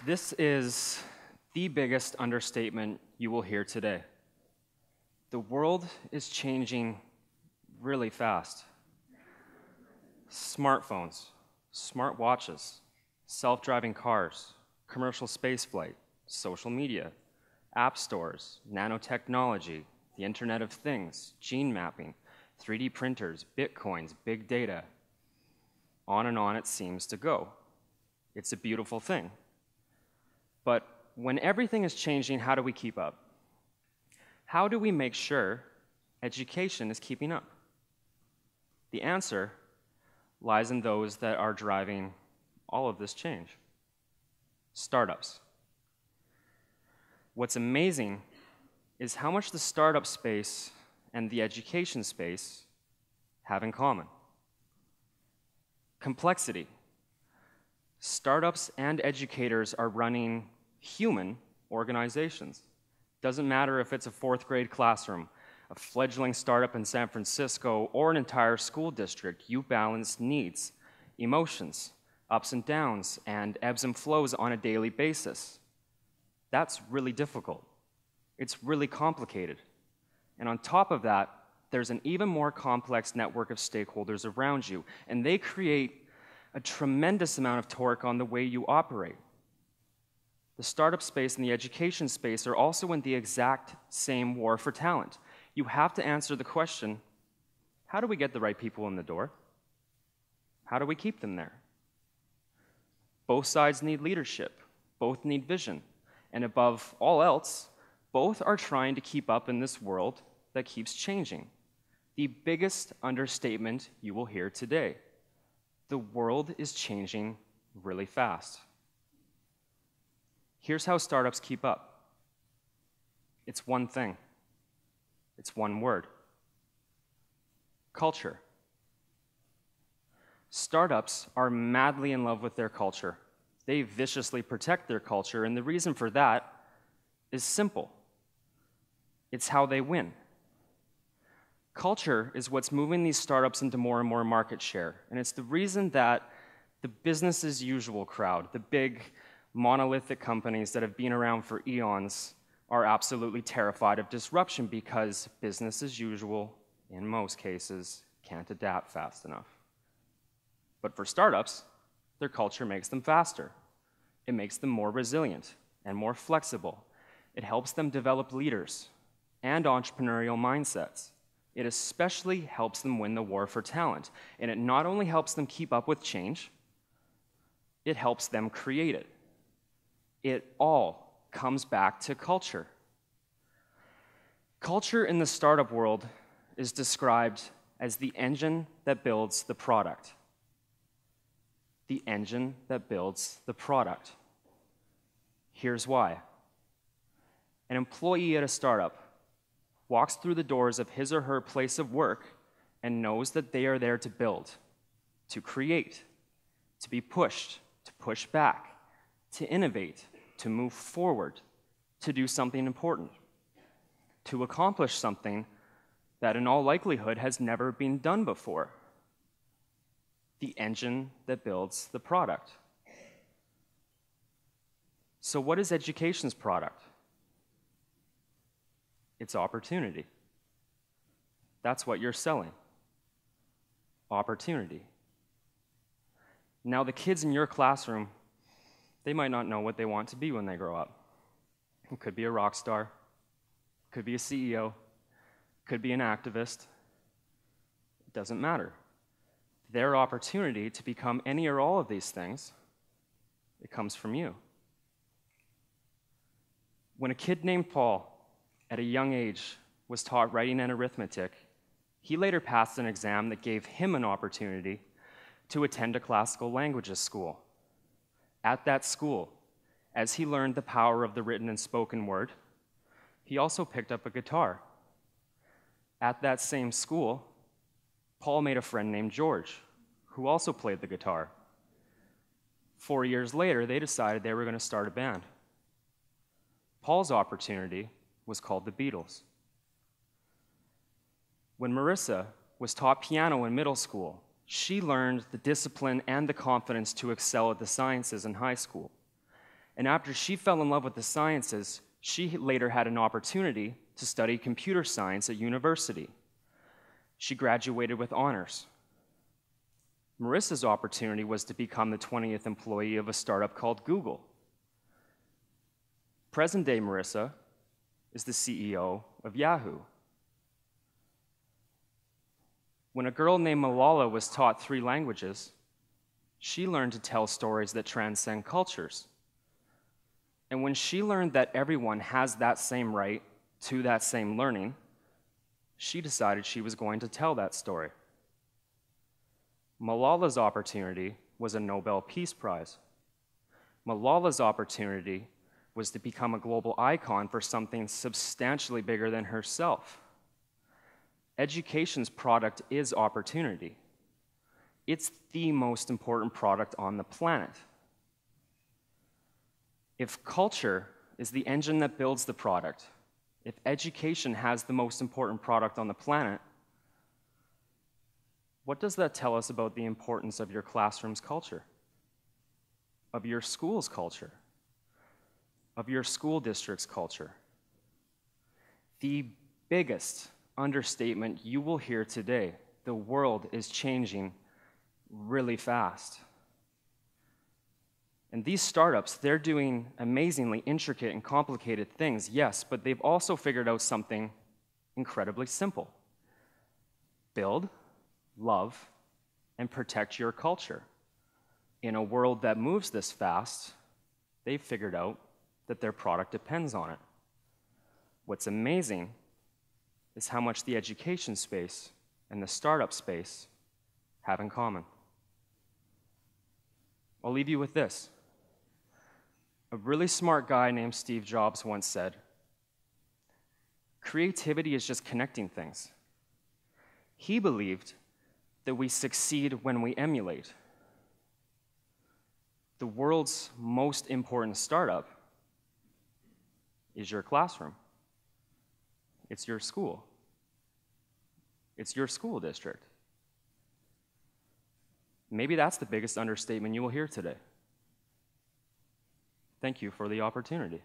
This is the biggest understatement you will hear today. The world is changing really fast. Smartphones, smartwatches, self-driving cars, commercial spaceflight, social media, app stores, nanotechnology, the Internet of Things, gene mapping, 3D printers, bitcoins, big data. On and on it seems to go. It's a beautiful thing. But when everything is changing, how do we keep up? How do we make sure education is keeping up? The answer lies in those that are driving all of this change. Startups. What's amazing is how much the startup space and the education space have in common. Complexity. Startups and educators are running human organizations. Doesn't matter if it's a fourth grade classroom, a fledgling startup in San Francisco, or an entire school district, you balance needs, emotions, ups and downs, and ebbs and flows on a daily basis. That's really difficult. It's really complicated. And on top of that, there's an even more complex network of stakeholders around you, and they create a tremendous amount of torque on the way you operate. The startup space and the education space are also in the exact same war for talent. You have to answer the question, how do we get the right people in the door? How do we keep them there? Both sides need leadership, both need vision, and above all else, both are trying to keep up in this world that keeps changing. The biggest understatement you will hear today. The world is changing really fast. Here's how startups keep up. It's one thing. It's one word. Culture. Startups are madly in love with their culture. They viciously protect their culture, and the reason for that is simple. It's how they win. Culture is what's moving these startups into more and more market share, and it's the reason that the business as usual crowd, the big monolithic companies that have been around for eons, are absolutely terrified of disruption because business as usual, in most cases, can't adapt fast enough. But for startups, their culture makes them faster. It makes them more resilient and more flexible. It helps them develop leaders and entrepreneurial mindsets. It especially helps them win the war for talent. And it not only helps them keep up with change, it helps them create it. It all comes back to culture. Culture in the startup world is described as the engine that builds the product. The engine that builds the product. Here's why. An employee at a startup walks through the doors of his or her place of work and knows that they are there to build, to create, to be pushed, to push back, to innovate, to move forward, to do something important, to accomplish something that in all likelihood has never been done before. The engine that builds the product. So what is education's product? It's opportunity. That's what you're selling. Opportunity. Now, the kids in your classroom, they might not know what they want to be when they grow up. It could be a rock star, could be a CEO, could be an activist. It doesn't matter. Their opportunity to become any or all of these things, it comes from you. When a kid named Paul, at a young age, was taught writing and arithmetic, he later passed an exam that gave him an opportunity to attend a classical languages school. At that school, as he learned the power of the written and spoken word, he also picked up a guitar. At that same school, Paul made a friend named George, who also played the guitar. 4 years later, they decided they were going to start a band. Paul's opportunity was called the Beatles. When Marissa was taught piano in middle school, she learned the discipline and the confidence to excel at the sciences in high school. And after she fell in love with the sciences, she later had an opportunity to study computer science at university. She graduated with honors. Marissa's opportunity was to become the 20th employee of a startup called Google. Present-day Marissa is the CEO of Yahoo. When a girl named Malala was taught 3 languages, she learned to tell stories that transcend cultures. And when she learned that everyone has that same right to that same learning, she decided she was going to tell that story. Malala's opportunity was a Nobel Peace Prize. Malala's opportunity was to become a global icon for something substantially bigger than herself. Education's product is opportunity. It's the most important product on the planet. If culture is the engine that builds the product, if education has the most important product on the planet, what does that tell us about the importance of your classroom's culture, of your school's culture, of your school district's culture? The biggest understatement you will hear today: the world is changing really fast. And these startups, they're doing amazingly intricate and complicated things, yes, but they've also figured out something incredibly simple. Build, love, and protect your culture. In a world that moves this fast, they've figured out that their product depends on it. What's amazing is how much the education space and the startup space have in common. I'll leave you with this. A really smart guy named Steve Jobs once said, "Creativity is just connecting things." He believed that we succeed when we emulate. The world's most important startup is your classroom. It's your school. It's your school district. Maybe that's the biggest understatement you will hear today. Thank you for the opportunity.